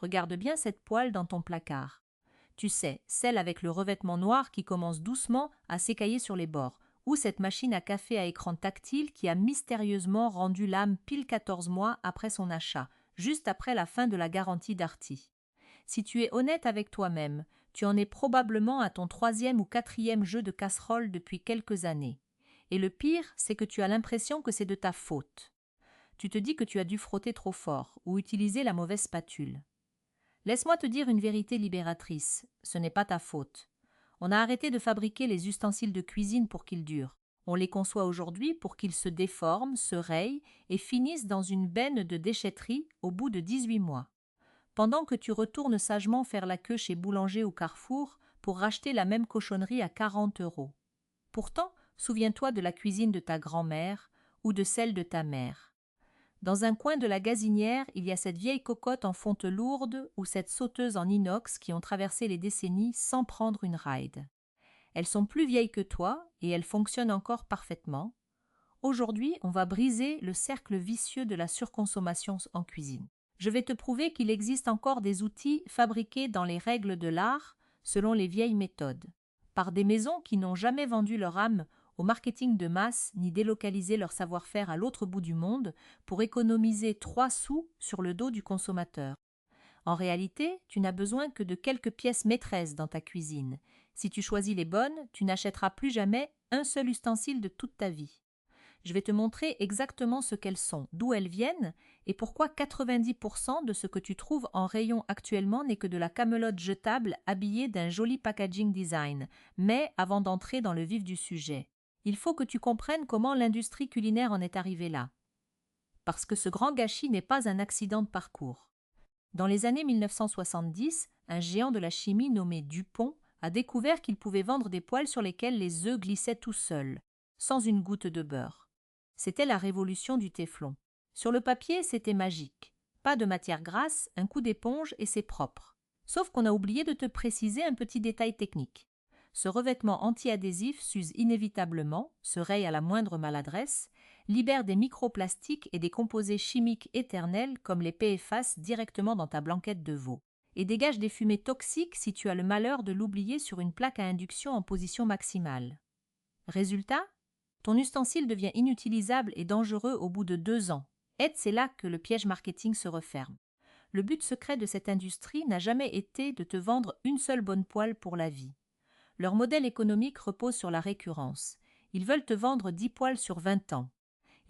Regarde bien cette poêle dans ton placard. Tu sais, celle avec le revêtement noir qui commence doucement à s'écailler sur les bords, ou cette machine à café à écran tactile qui a mystérieusement rendu l'âme pile 14 mois après son achat, juste après la fin de la garantie Darty. Si tu es honnête avec toi-même, tu en es probablement à ton 3e ou 4e jeu de casserole depuis quelques années. Et le pire, c'est que tu as l'impression que c'est de ta faute. Tu te dis que tu as dû frotter trop fort ou utiliser la mauvaise spatule. Laisse-moi te dire une vérité libératrice, ce n'est pas ta faute. On a arrêté de fabriquer les ustensiles de cuisine pour qu'ils durent. On les conçoit aujourd'hui pour qu'ils se déforment, se rayent et finissent dans une benne de déchetterie au bout de 18 mois. Pendant que tu retournes sagement faire la queue chez Boulanger ou Carrefour pour racheter la même cochonnerie à 40 €. Pourtant, souviens-toi de la cuisine de ta grand-mère ou de celle de ta mère. Dans un coin de la gazinière, il y a cette vieille cocotte en fonte lourde ou cette sauteuse en inox qui ont traversé les décennies sans prendre une ride. Elles sont plus vieilles que toi et elles fonctionnent encore parfaitement. Aujourd'hui, on va briser le cercle vicieux de la surconsommation en cuisine. Je vais te prouver qu'il existe encore des outils fabriqués dans les règles de l'art selon les vieilles méthodes, par des maisons qui n'ont jamais vendu leur âme au marketing de masse ni délocalisé leur savoir-faire à l'autre bout du monde pour économiser 3 sous sur le dos du consommateur. En réalité, tu n'as besoin que de quelques pièces maîtresses dans ta cuisine. Si tu choisis les bonnes, tu n'achèteras plus jamais un seul ustensile de toute ta vie. Je vais te montrer exactement ce qu'elles sont, d'où elles viennent et pourquoi 90% de ce que tu trouves en rayon actuellement n'est que de la camelote jetable habillée d'un joli packaging design. Mais avant d'entrer dans le vif du sujet, il faut que tu comprennes comment l'industrie culinaire en est arrivée là. Parce que ce grand gâchis n'est pas un accident de parcours. Dans les années 1970, un géant de la chimie nommé Dupont a découvert qu'il pouvait vendre des poêles sur lesquels les œufs glissaient tout seuls, sans une goutte de beurre. C'était la révolution du téflon. Sur le papier, c'était magique. Pas de matière grasse, un coup d'éponge et c'est propre. Sauf qu'on a oublié de te préciser un petit détail technique. Ce revêtement anti-adhésif s'use inévitablement, se raye à la moindre maladresse, libère des microplastiques et des composés chimiques éternels comme les PFAS directement dans ta blanquette de veau, et dégage des fumées toxiques si tu as le malheur de l'oublier sur une plaque à induction en position maximale. Résultat ? Ton ustensile devient inutilisable et dangereux au bout de 2 ans. Et c'est là que le piège marketing se referme. Le but secret de cette industrie n'a jamais été de te vendre une seule bonne poêle pour la vie. Leur modèle économique repose sur la récurrence. Ils veulent te vendre 10 poêles sur 20 ans.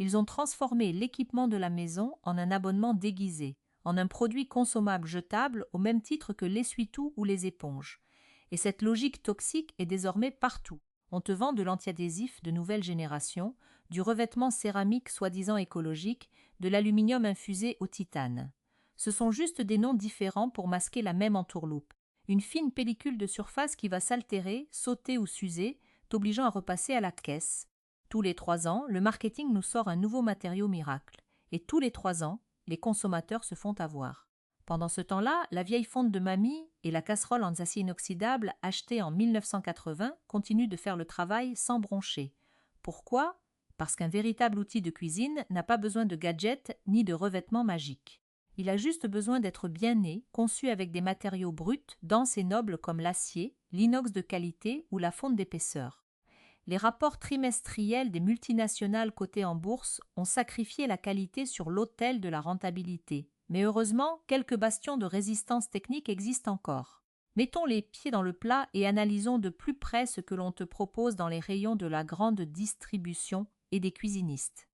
Ils ont transformé l'équipement de la maison en un abonnement déguisé, en un produit consommable jetable au même titre que l'essuie-tout ou les éponges. Et cette logique toxique est désormais partout. On te vend de l'antiadhésif de nouvelle génération, du revêtement céramique soi-disant écologique, de l'aluminium infusé au titane. Ce sont juste des noms différents pour masquer la même entourloupe. Une fine pellicule de surface qui va s'altérer, sauter ou s'user, t'obligeant à repasser à la caisse. Tous les 3 ans, le marketing nous sort un nouveau matériau miracle. Et tous les 3 ans, les consommateurs se font avoir. Pendant ce temps-là, la vieille fonte de mamie et la casserole en acier inoxydable achetée en 1980 continuent de faire le travail sans broncher. Pourquoi ? Parce qu'un véritable outil de cuisine n'a pas besoin de gadgets ni de revêtements magiques. Il a juste besoin d'être bien né, conçu avec des matériaux bruts, denses et nobles comme l'acier, l'inox de qualité ou la fonte d'épaisseur. Les rapports trimestriels des multinationales cotées en bourse ont sacrifié la qualité sur l'autel de la rentabilité. Mais heureusement, quelques bastions de résistance technique existent encore. Mettons les pieds dans le plat et analysons de plus près ce que l'on te propose dans les rayons de la grande distribution et des cuisinistes.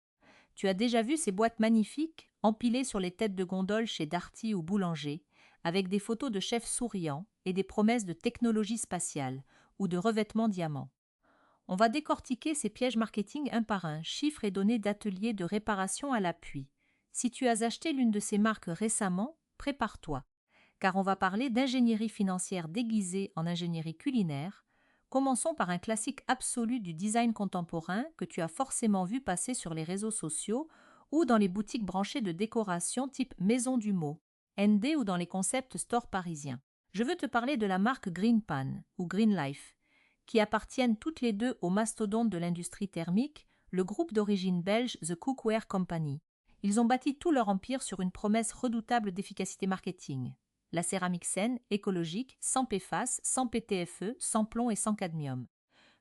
Tu as déjà vu ces boîtes magnifiques, empilées sur les têtes de gondole chez Darty ou Boulanger, avec des photos de chefs souriants et des promesses de technologie spatiale ou de revêtement diamant. On va décortiquer ces pièges marketing un par un, chiffres et données d'ateliers de réparation à l'appui. Si tu as acheté l'une de ces marques récemment, prépare-toi, car on va parler d'ingénierie financière déguisée en ingénierie culinaire. Commençons par un classique absolu du design contemporain que tu as forcément vu passer sur les réseaux sociaux ou dans les boutiques branchées de décoration type Maison du Mot, ND ou dans les concept stores parisiens. Je veux te parler de la marque Greenpan ou Greenlife, qui appartiennent toutes les deux au mastodonte de l'industrie thermique, le groupe d'origine belge The Cookware Company. Ils ont bâti tout leur empire sur une promesse redoutable d'efficacité marketing. la céramique saine, écologique, sans PFAS, sans PTFE, sans plomb et sans cadmium.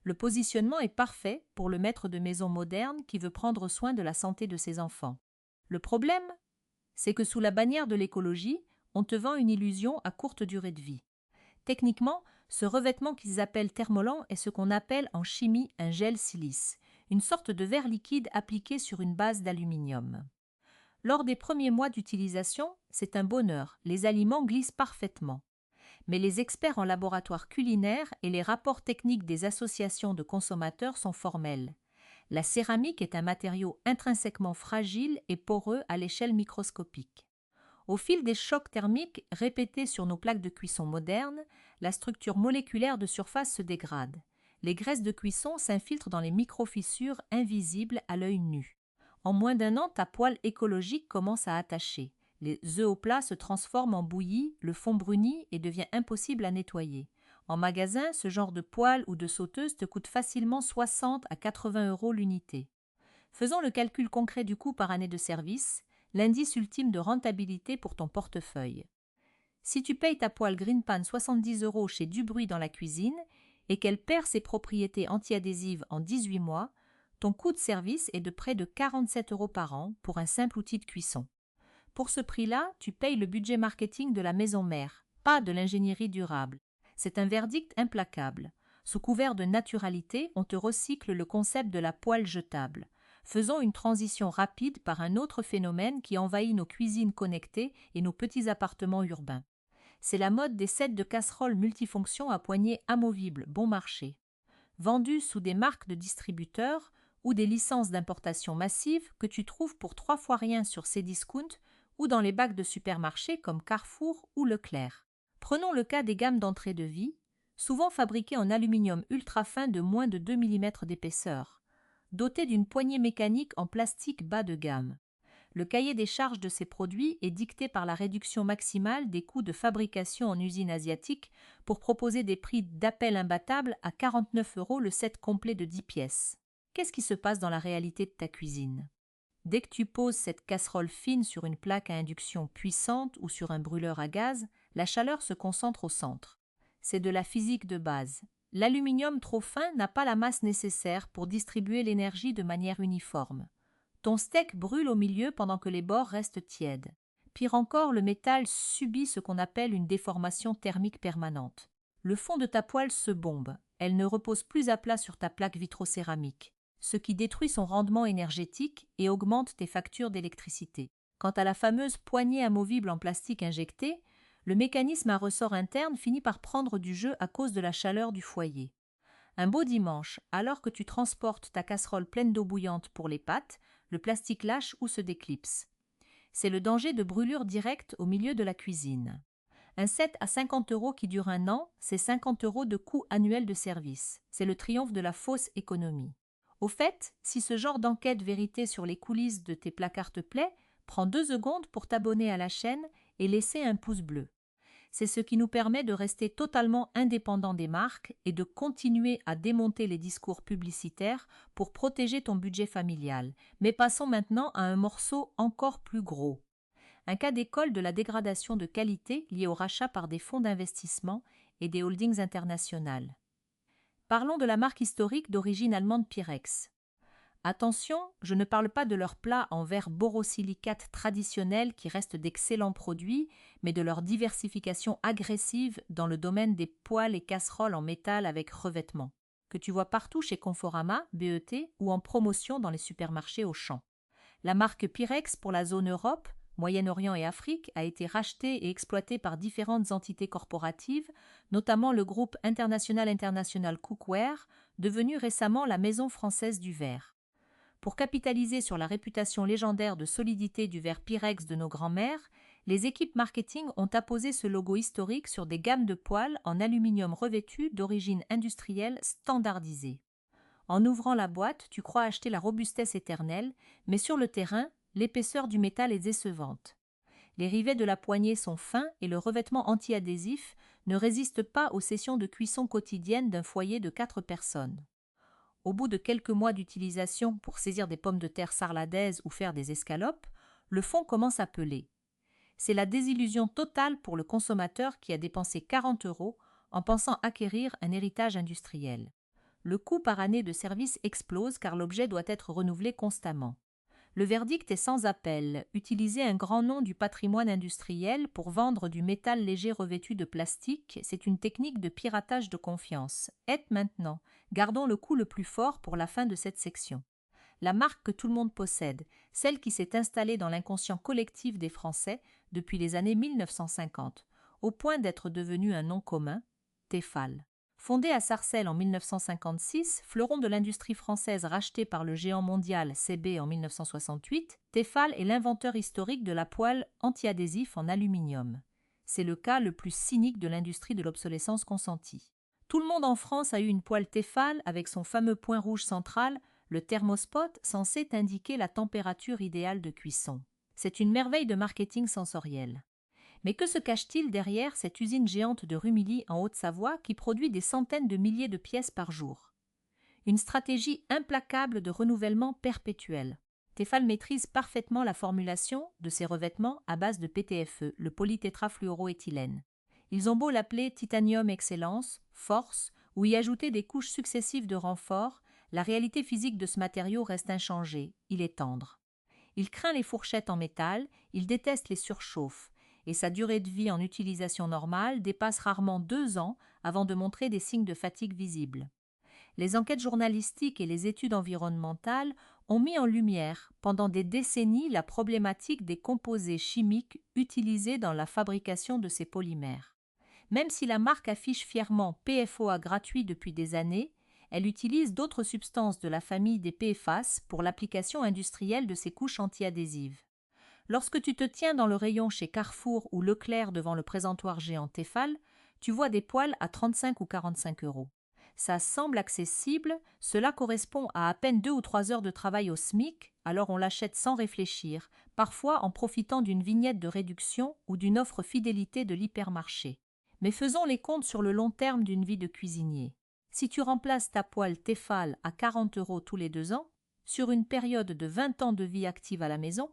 Le positionnement est parfait pour le maître de maison moderne qui veut prendre soin de la santé de ses enfants. Le problème, c'est que sous la bannière de l'écologie, on te vend une illusion à courte durée de vie. Techniquement, ce revêtement qu'ils appellent thermolant est ce qu'on appelle en chimie un gel silice, une sorte de verre liquide appliqué sur une base d'aluminium. Lors des premiers mois d'utilisation, c'est un bonheur, les aliments glissent parfaitement. Mais les experts en laboratoire culinaire et les rapports techniques des associations de consommateurs sont formels. La céramique est un matériau intrinsèquement fragile et poreux à l'échelle microscopique. Au fil des chocs thermiques répétés sur nos plaques de cuisson modernes, la structure moléculaire de surface se dégrade. Les graisses de cuisson s'infiltrent dans les micro-fissures invisibles à l'œil nu. En moins d'1 an, ta poêle écologique commence à attacher. Les œufs au plat se transforment en bouillie, le fond brunit et devient impossible à nettoyer. En magasin, ce genre de poêle ou de sauteuse te coûte facilement 60 à 80 € l'unité. Faisons le calcul concret du coût par année de service, l'indice ultime de rentabilité pour ton portefeuille. Si tu payes ta poêle Greenpan 70 € chez Dubruit dans la cuisine et qu'elle perd ses propriétés antiadhésives en 18 mois, ton coût de service est de près de 47 € par an pour un simple outil de cuisson. Pour ce prix-là, tu payes le budget marketing de la maison mère, pas de l'ingénierie durable. C'est un verdict implacable. Sous couvert de naturalité, on te recycle le concept de la poêle jetable. Faisons une transition rapide par un autre phénomène qui envahit nos cuisines connectées et nos petits appartements urbains. C'est la mode des sets de casseroles multifonctions à poignées amovibles, bon marché. Vendus sous des marques de distributeurs ou des licences d'importation massive que tu trouves pour 3 fois rien sur Cdiscount ou dans les bacs de supermarchés comme Carrefour ou Leclerc. Prenons le cas des gammes d'entrée de vie, souvent fabriquées en aluminium ultra fin de moins de 2 mm d'épaisseur, dotées d'une poignée mécanique en plastique bas de gamme. Le cahier des charges de ces produits est dicté par la réduction maximale des coûts de fabrication en usine asiatique pour proposer des prix d'appel imbattables à 49 € le set complet de 10 pièces. Qu'est-ce qui se passe dans la réalité de ta cuisine ? Dès que tu poses cette casserole fine sur une plaque à induction puissante ou sur un brûleur à gaz, la chaleur se concentre au centre. C'est de la physique de base. L'aluminium trop fin n'a pas la masse nécessaire pour distribuer l'énergie de manière uniforme. Ton steak brûle au milieu pendant que les bords restent tièdes. Pire encore, le métal subit ce qu'on appelle une déformation thermique permanente. Le fond de ta poêle se bombe. Elle ne repose plus à plat sur ta plaque vitrocéramique, ce qui détruit son rendement énergétique et augmente tes factures d'électricité. Quant à la fameuse poignée amovible en plastique injectée, le mécanisme à ressort interne finit par prendre du jeu à cause de la chaleur du foyer. Un beau dimanche, alors que tu transportes ta casserole pleine d'eau bouillante pour les pâtes, le plastique lâche ou se déclipse. C'est le danger de brûlure directe au milieu de la cuisine. Un set à 50 € qui dure 1 an, c'est 50 € de coût annuel de service. C'est le triomphe de la fausse économie. Au fait, si ce genre d'enquête vérité sur les coulisses de tes placards te plaît, prends 2 secondes pour t'abonner à la chaîne et laisser un pouce bleu. C'est ce qui nous permet de rester totalement indépendants des marques et de continuer à démonter les discours publicitaires pour protéger ton budget familial. Mais passons maintenant à un morceau encore plus gros. Un cas d'école de la dégradation de qualité liée au rachat par des fonds d'investissement et des holdings internationales. Parlons de la marque historique d'origine allemande Pyrex. Attention, je ne parle pas de leurs plats en verre borosilicate traditionnels qui restent d'excellents produits, mais de leur diversification agressive dans le domaine des poêles et casseroles en métal avec revêtement, que tu vois partout chez Conforama, BET ou en promotion dans les supermarchés Auchan. La marque Pyrex pour la zone Europe, Moyen-Orient et Afrique a été rachetée et exploitée par différentes entités corporatives, notamment le groupe International Cookware, devenu récemment la Maison française du verre. Pour capitaliser sur la réputation légendaire de solidité du verre Pyrex de nos grands-mères, les équipes marketing ont apposé ce logo historique sur des gammes de poêles en aluminium revêtu d'origine industrielle standardisée. En ouvrant la boîte, tu crois acheter la robustesse éternelle, mais sur le terrain, l'épaisseur du métal est décevante. Les rivets de la poignée sont fins et le revêtement anti-adhésif ne résiste pas aux sessions de cuisson quotidiennes d'un foyer de 4 personnes. Au bout de quelques mois d'utilisation pour saisir des pommes de terre sarladaises ou faire des escalopes, le fond commence à peler. C'est la désillusion totale pour le consommateur qui a dépensé 40 € en pensant acquérir un héritage industriel. Le coût par année de service explose car l'objet doit être renouvelé constamment. Le verdict est sans appel. Utiliser un grand nom du patrimoine industriel pour vendre du métal léger revêtu de plastique, c'est une technique de piratage de confiance. Maintenant, gardons le coup le plus fort pour la fin de cette section. La marque que tout le monde possède, celle qui s'est installée dans l'inconscient collectif des Français depuis les années 1950, au point d'être devenue un nom commun, Tefal. Fondée à Sarcelles en 1956, fleuron de l'industrie française racheté par le géant mondial CB en 1968, Tefal est l'inventeur historique de la poêle anti-adhésif en aluminium. C'est le cas le plus cynique de l'industrie de l'obsolescence consentie. Tout le monde en France a eu une poêle Tefal avec son fameux point rouge central, le thermospot censé indiquer la température idéale de cuisson. C'est une merveille de marketing sensoriel. Mais que se cache-t-il derrière cette usine géante de Rumilly en Haute-Savoie qui produit des centaines de milliers de pièces par jour? Une stratégie implacable de renouvellement perpétuel. Tefal maîtrise parfaitement la formulation de ces revêtements à base de PTFE, le polytétrafluoroéthylène. Ils ont beau l'appeler Titanium Excellence, Force, ou y ajouter des couches successives de renfort, la réalité physique de ce matériau reste inchangée, il est tendre. Il craint les fourchettes en métal, il déteste les surchauffes, et sa durée de vie en utilisation normale dépasse rarement 2 ans avant de montrer des signes de fatigue visibles. Les enquêtes journalistiques et les études environnementales ont mis en lumière pendant des décennies la problématique des composés chimiques utilisés dans la fabrication de ces polymères. Même si la marque affiche fièrement PFOA gratuit depuis des années, elle utilise d'autres substances de la famille des PFAS pour l'application industrielle de ces couches antiadhésives. Lorsque tu te tiens dans le rayon chez Carrefour ou Leclerc devant le présentoir géant Tefal, tu vois des poêles à 35 ou 45 €. Ça semble accessible, cela correspond à peine 2 ou 3 heures de travail au SMIC, alors on l'achète sans réfléchir, parfois en profitant d'une vignette de réduction ou d'une offre fidélité de l'hypermarché. Mais faisons les comptes sur le long terme d'une vie de cuisinier. Si tu remplaces ta poêle Tefal à 40 € tous les 2 ans, sur une période de 20 ans de vie active à la maison,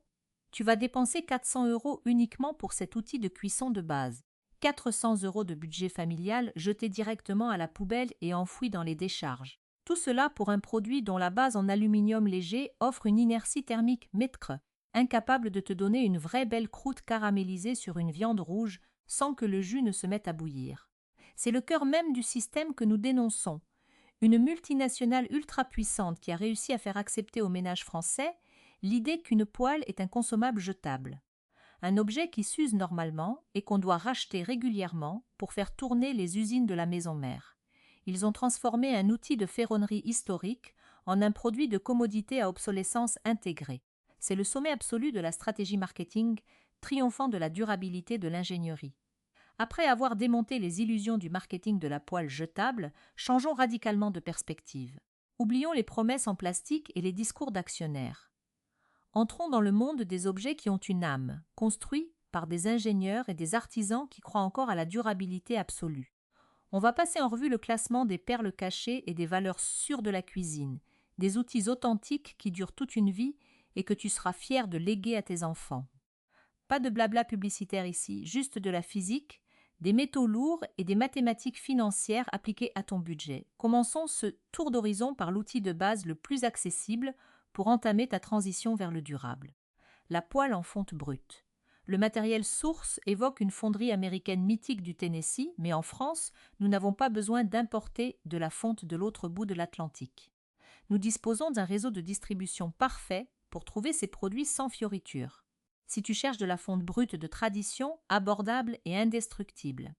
tu vas dépenser 400 € uniquement pour cet outil de cuisson de base. 400 € de budget familial jeté directement à la poubelle et enfoui dans les décharges. Tout cela pour un produit dont la base en aluminium léger offre une inertie thermique métre, incapable de te donner une vraie belle croûte caramélisée sur une viande rouge sans que le jus ne se mette à bouillir. C'est le cœur même du système que nous dénonçons. Une multinationale ultra puissante qui a réussi à faire accepter aux ménages français l'idée qu'une poêle est un consommable jetable. Un objet qui s'use normalement et qu'on doit racheter régulièrement pour faire tourner les usines de la maison mère. Ils ont transformé un outil de ferronnerie historique en un produit de commodité à obsolescence intégrée. C'est le sommet absolu de la stratégie marketing, triomphant de la durabilité de l'ingénierie. Après avoir démonté les illusions du marketing de la poêle jetable, changeons radicalement de perspective. Oublions les promesses en plastique et les discours d'actionnaires. Entrons dans le monde des objets qui ont une âme, construits par des ingénieurs et des artisans qui croient encore à la durabilité absolue. On va passer en revue le classement des perles cachées et des valeurs sûres de la cuisine, des outils authentiques qui durent toute une vie et que tu seras fier de léguer à tes enfants. Pas de blabla publicitaire ici, juste de la physique, des métaux lourds et des mathématiques financières appliquées à ton budget. Commençons ce tour d'horizon par l'outil de base le plus accessible pour entamer ta transition vers le durable. La poêle en fonte brute. Le matériel source évoque une fonderie américaine mythique du Tennessee, mais en France, nous n'avons pas besoin d'importer de la fonte de l'autre bout de l'Atlantique. Nous disposons d'un réseau de distribution parfait pour trouver ces produits sans fioritures. Si tu cherches de la fonte brute de tradition, abordable et indestructible,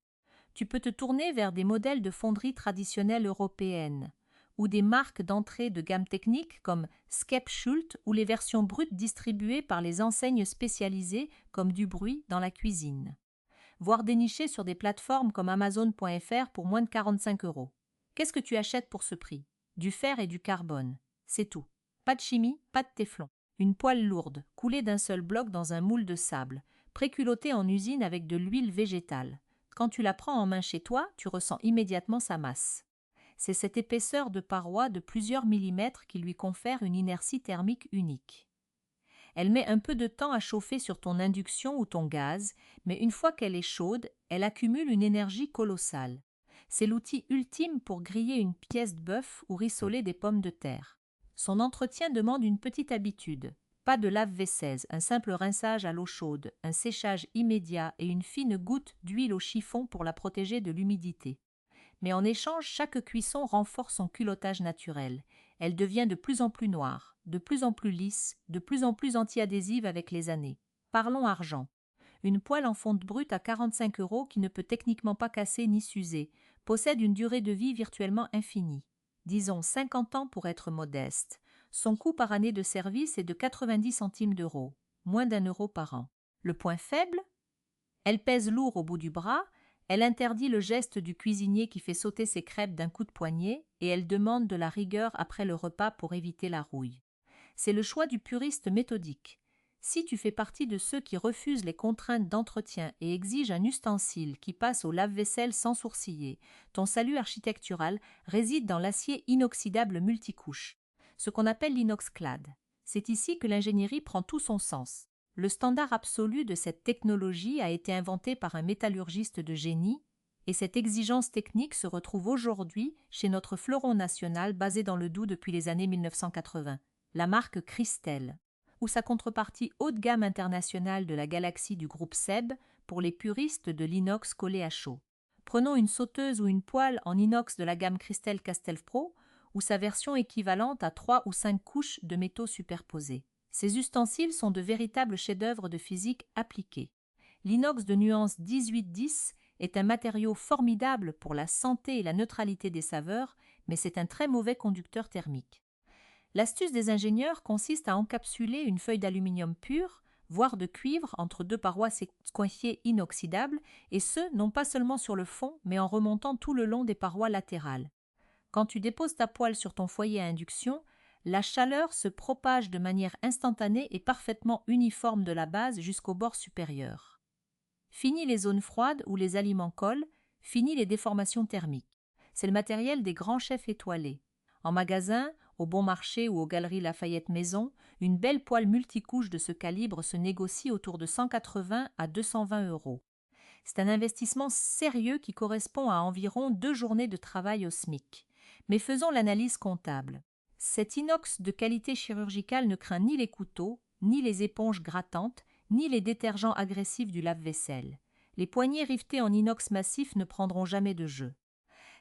tu peux te tourner vers des modèles de fonderie traditionnelles européennes ou des marques d'entrée de gamme technique comme Skep-Schult ou les versions brutes distribuées par les enseignes spécialisées comme Dubruy dans la cuisine. Voire dénichées sur des plateformes comme Amazon.fr pour moins de 45 €. Qu'est-ce que tu achètes pour ce prix? Du fer et du carbone. C'est tout. Pas de chimie, pas de téflon. Une poêle lourde, coulée d'un seul bloc dans un moule de sable, préculottée en usine avec de l'huile végétale. Quand tu la prends en main chez toi, tu ressens immédiatement sa masse. C'est cette épaisseur de paroi de plusieurs millimètres qui lui confère une inertie thermique unique. Elle met un peu de temps à chauffer sur ton induction ou ton gaz, mais une fois qu'elle est chaude, elle accumule une énergie colossale. C'est l'outil ultime pour griller une pièce de bœuf ou rissoler des pommes de terre. Son entretien demande une petite habitude. Pas de lave-vaisselle, un simple rinçage à l'eau chaude, un séchage immédiat et une fine goutte d'huile au chiffon pour la protéger de l'humidité. Mais en échange, chaque cuisson renforce son culottage naturel. Elle devient de plus en plus noire, de plus en plus lisse, de plus en plus anti-adhésive avec les années. Parlons argent. Une poêle en fonte brute à 45 € qui ne peut techniquement pas casser ni s'user, possède une durée de vie virtuellement infinie. Disons 50 ans pour être modeste. Son coût par année de service est de 90 centimes d'euros, moins d'1 € par an. Le point faible ? Elle pèse lourd au bout du bras, elle interdit le geste du cuisinier qui fait sauter ses crêpes d'un coup de poignet et elle demande de la rigueur après le repas pour éviter la rouille. C'est le choix du puriste méthodique. Si tu fais partie de ceux qui refusent les contraintes d'entretien et exigent un ustensile qui passe au lave-vaisselle sans sourciller, ton salut architectural réside dans l'acier inoxydable multicouche, ce qu'on appelle l'inoxclad. C'est ici que l'ingénierie prend tout son sens. Le standard absolu de cette technologie a été inventé par un métallurgiste de génie et cette exigence technique se retrouve aujourd'hui chez notre fleuron national basé dans le Doubs depuis les années 1980, la marque Christelle, ou sa contrepartie haut de gamme internationale de la galaxie du groupe SEB pour les puristes de l'inox collé à chaud. Prenons une sauteuse ou une poêle en inox de la gamme Christelle Castel Pro ou sa version équivalente à 3 ou 5 couches de métaux superposés. Ces ustensiles sont de véritables chefs-d'œuvre de physique appliquée. L'inox de nuance 1810 est un matériau formidable pour la santé et la neutralité des saveurs, mais c'est un très mauvais conducteur thermique. L'astuce des ingénieurs consiste à encapsuler une feuille d'aluminium pur, voire de cuivre, entre deux parois coiffées inoxydables, et ce, non pas seulement sur le fond, mais en remontant tout le long des parois latérales. Quand tu déposes ta poêle sur ton foyer à induction, la chaleur se propage de manière instantanée et parfaitement uniforme de la base jusqu'au bord supérieur. Fini les zones froides où les aliments collent, fini les déformations thermiques. C'est le matériel des grands chefs étoilés. En magasin, au Bon Marché ou aux Galeries Lafayette Maison, une belle poêle multicouche de ce calibre se négocie autour de 180 à 220 €. C'est un investissement sérieux qui correspond à environ 2 journées de travail au SMIC. Mais faisons l'analyse comptable. Cet inox de qualité chirurgicale ne craint ni les couteaux, ni les éponges grattantes, ni les détergents agressifs du lave-vaisselle. Les poignées rivetées en inox massif ne prendront jamais de jeu.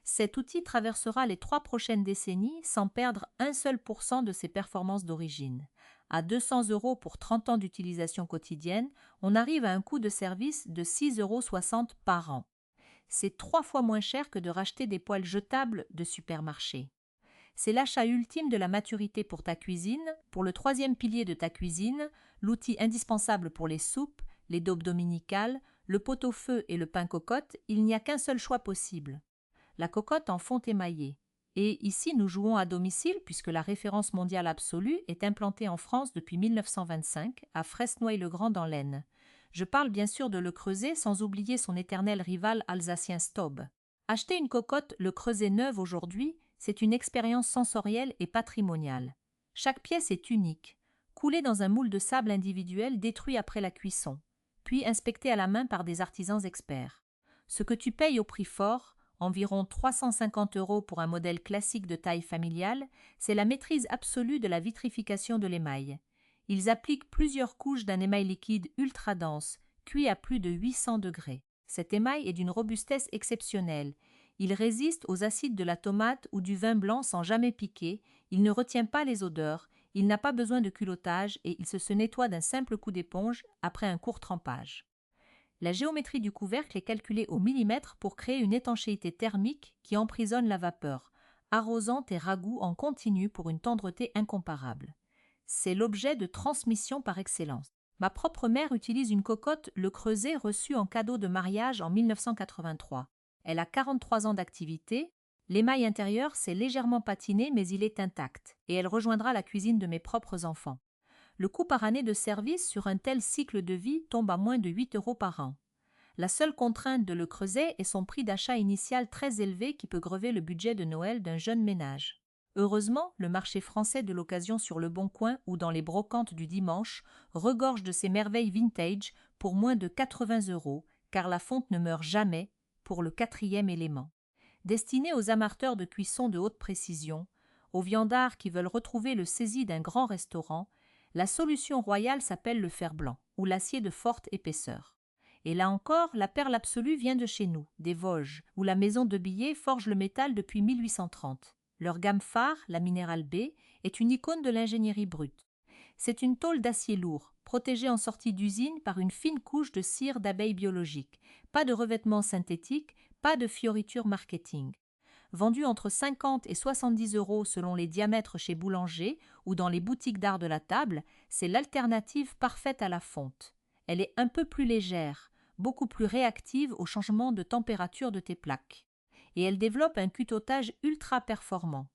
Cet outil traversera les 3 prochaines décennies sans perdre un seul % de ses performances d'origine. À 200 € pour 30 ans d'utilisation quotidienne, on arrive à un coût de service de 6,60 € par an. C'est 3 fois moins cher que de racheter des poêles jetables de supermarché. C'est l'achat ultime de la maturité pour ta cuisine, pour le 3e pilier de ta cuisine, l'outil indispensable pour les soupes, les daubes dominicales, le pot-au-feu et le pain cocotte, il n'y a qu'un seul choix possible. La cocotte en fonte émaillée. Et ici, nous jouons à domicile puisque la référence mondiale absolue est implantée en France depuis 1925 à Fresnoy-le-Grand dans l'Aisne. Je parle bien sûr de Le Creuset sans oublier son éternel rival alsacien Staub. Acheter une cocotte Le Creuset neuve aujourd'hui, c'est une expérience sensorielle et patrimoniale. Chaque pièce est unique, coulée dans un moule de sable individuel détruit après la cuisson, puis inspectée à la main par des artisans experts. Ce que tu payes au prix fort, environ 350 € pour un modèle classique de taille familiale, c'est la maîtrise absolue de la vitrification de l'émail. Ils appliquent plusieurs couches d'un émail liquide ultra dense, cuit à plus de 800 degrés. Cet émail est d'une robustesse exceptionnelle. Il résiste aux acides de la tomate ou du vin blanc sans jamais piquer, il ne retient pas les odeurs, il n'a pas besoin de culottage et il se nettoie d'un simple coup d'éponge après un court trempage. La géométrie du couvercle est calculée au millimètre pour créer une étanchéité thermique qui emprisonne la vapeur, arrosant tes ragoûts en continu pour une tendreté incomparable. C'est l'objet de transmission par excellence. Ma propre mère utilise une cocotte Le Creuset reçue en cadeau de mariage en 1983. Elle a 43 ans d'activité. L'émail intérieur s'est légèrement patiné mais il est intact et elle rejoindra la cuisine de mes propres enfants. Le coût par année de service sur un tel cycle de vie tombe à moins de 8 € par an. La seule contrainte de Le Creuset est son prix d'achat initial très élevé qui peut grever le budget de Noël d'un jeune ménage. Heureusement, le marché français de l'occasion sur Le Bon Coin ou dans les brocantes du dimanche regorge de ces merveilles vintage pour moins de 80 €, car la fonte ne meurt jamais, pour le 4e élément. Destiné aux amateurs de cuisson de haute précision, aux viandards qui veulent retrouver le saisi d'un grand restaurant, la solution royale s'appelle le fer blanc ou l'acier de forte épaisseur. Et là encore, la perle absolue vient de chez nous, des Vosges, où la maison de Billet forge le métal depuis 1830. Leur gamme phare, la Minéral B, est une icône de l'ingénierie brute. C'est une tôle d'acier lourd, protégée en sortie d'usine par une fine couche de cire d'abeille biologique. Pas de revêtement synthétique, pas de fioriture marketing. Vendue entre 50 et 70 € selon les diamètres chez Boulanger ou dans les boutiques d'art de la table, c'est l'alternative parfaite à la fonte. Elle est un peu plus légère, beaucoup plus réactive au changement de température de tes plaques. Et elle développe un cutotage ultra performant.